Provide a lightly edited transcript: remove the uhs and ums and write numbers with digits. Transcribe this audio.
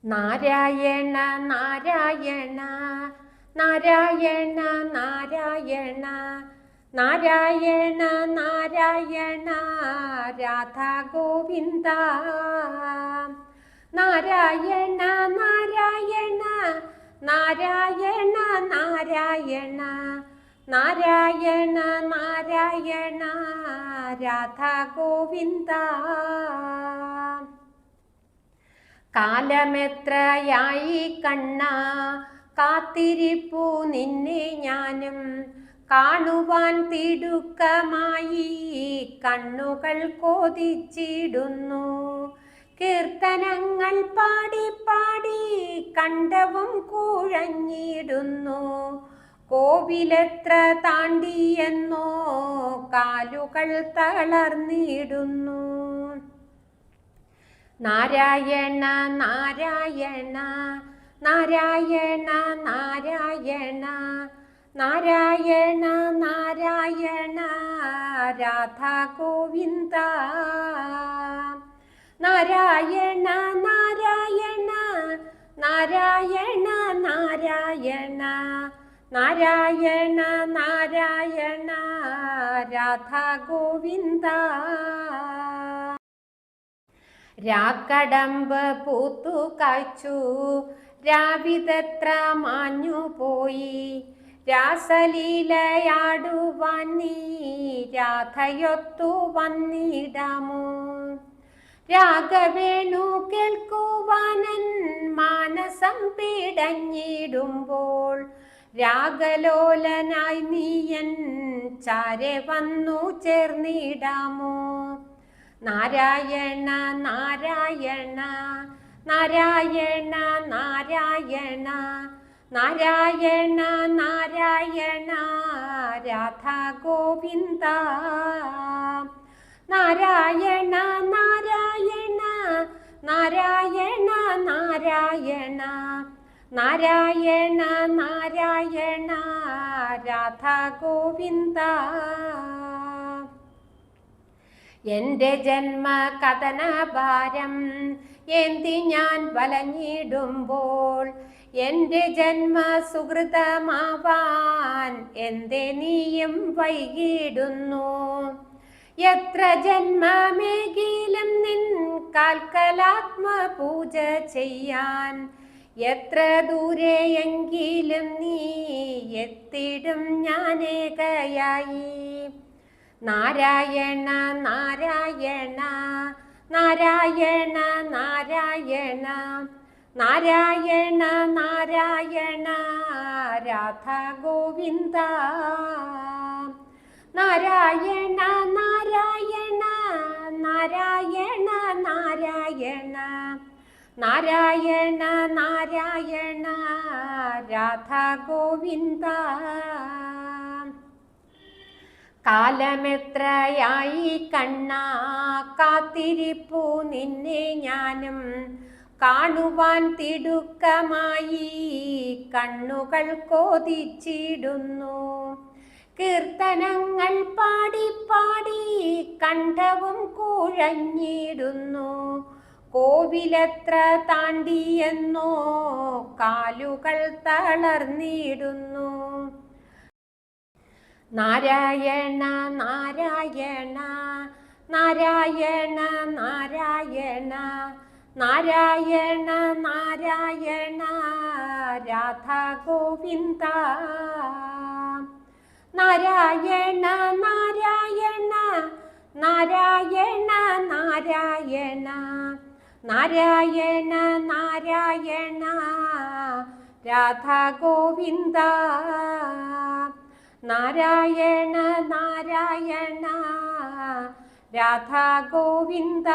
നാരായണ നാരായണ നാരായണ നാരായണ നാരായണ നാരായണ രാധാ ഗോവിന്ദ നാരായണ നാരായണ നാരായണ നാരായണ നാരായണ നാരായണ രാധാ ഗോവിന്ദ കാലമെത്രയായി കണ്ണ കാത്തിരിപ്പു നിന്നെ ഞാനും കാണുവാൻ തിടുക്കമായി കണ്ണുകൾ കൊതിച്ചിടുന്നു കീർത്തനങ്ങൾ പാടി പാടി കണ്ഠവും കുഴഞ്ഞിടുന്നു കോവിലെത്ര താണ്ടിയെന്നോ കാലുകൾ തളർന്നിടുന്നു നാരായണ നാരായണ നാരായണ നാരായണ നാരായണ നാരായണ രാധാ ഗോവിന്ദ നാരായണ നാരായണ നാരായണ നാരായണ നാരായണ നാരായണ രാധാ ഗോവിന്ദ രാക്കടമ്പ് പൂത്തു കായ്ച്ചു രാവിതത്ര മാഞ്ഞുപോയി രാസലീലയാടുവാൻ നീ രാധയൊത്തു വന്നിടാമോ രാഗവേണു കേൾക്കുവാനൻ മാനസം പിടഞ്ഞിടുമ്പോൾ രാഗലോലനായി നീയൻ ചാരെ വന്നു ചേർന്നിടാമോ നാരായണ നാരായണ നാരായണ നാരായണ നാരായണ നാരായണ രാധാ ഗോവിന്ദ നാരായണ നാരായണ നാരായണ നാരായണ നാരായണ നാരായണ രാധാ ഗോവിന്ദ എൻ്റെ ജന്മ കഥനഭാരം എന്തി ഞാൻ വലഞ്ഞിടുമ്പോൾ എൻ്റെ ജന്മ സുഹൃതമാവാൻ എന്തേ നീയും വൈകിടുന്നു എത്ര ജന്മമേകിലും നിൻ കാൽക്കലാത്മപൂജ ചെയ്യാൻ എത്ര ദൂരെയെങ്കിലും നീ എത്തിടും ഞാനേകയായി നാരായണ നാരായണ നാരായണ നാരായണ നാരായണ നാരായണ രാധാ ഗോവിന്ദ നാരായണ നാരായണ നാരായണ നാരായണ നാരായണ നാരായണ രാധാ ഗോവിന്ദ കാലമെത്രയായി കണ്ണ കാത്തിരിപ്പു നിന്നെ ഞാനും കാണുവാൻ തിടുക്കമായി കണ്ണുകൾ കൊതിച്ചിടുന്നു കീർത്തനങ്ങൾ പാടി പാടി കണ്ഠവും കുഴഞ്ഞിടുന്നു കോവിലെത്ര താണ്ടിയെന്നോ കാലുകൾ തളർന്നിടുന്നു നാരായണ നാരായണ നാരായണ നാരായണ നാരായണ നാരായണ രാധാ ഗോവിന്ദ നാരായണ നാരായണ നാരായണ നാരായണ നാരായണ നാരായണ രാധാ ഗോവിന്ദ നാരായണ നാരായണ രാധാ ഗോവിന്ദ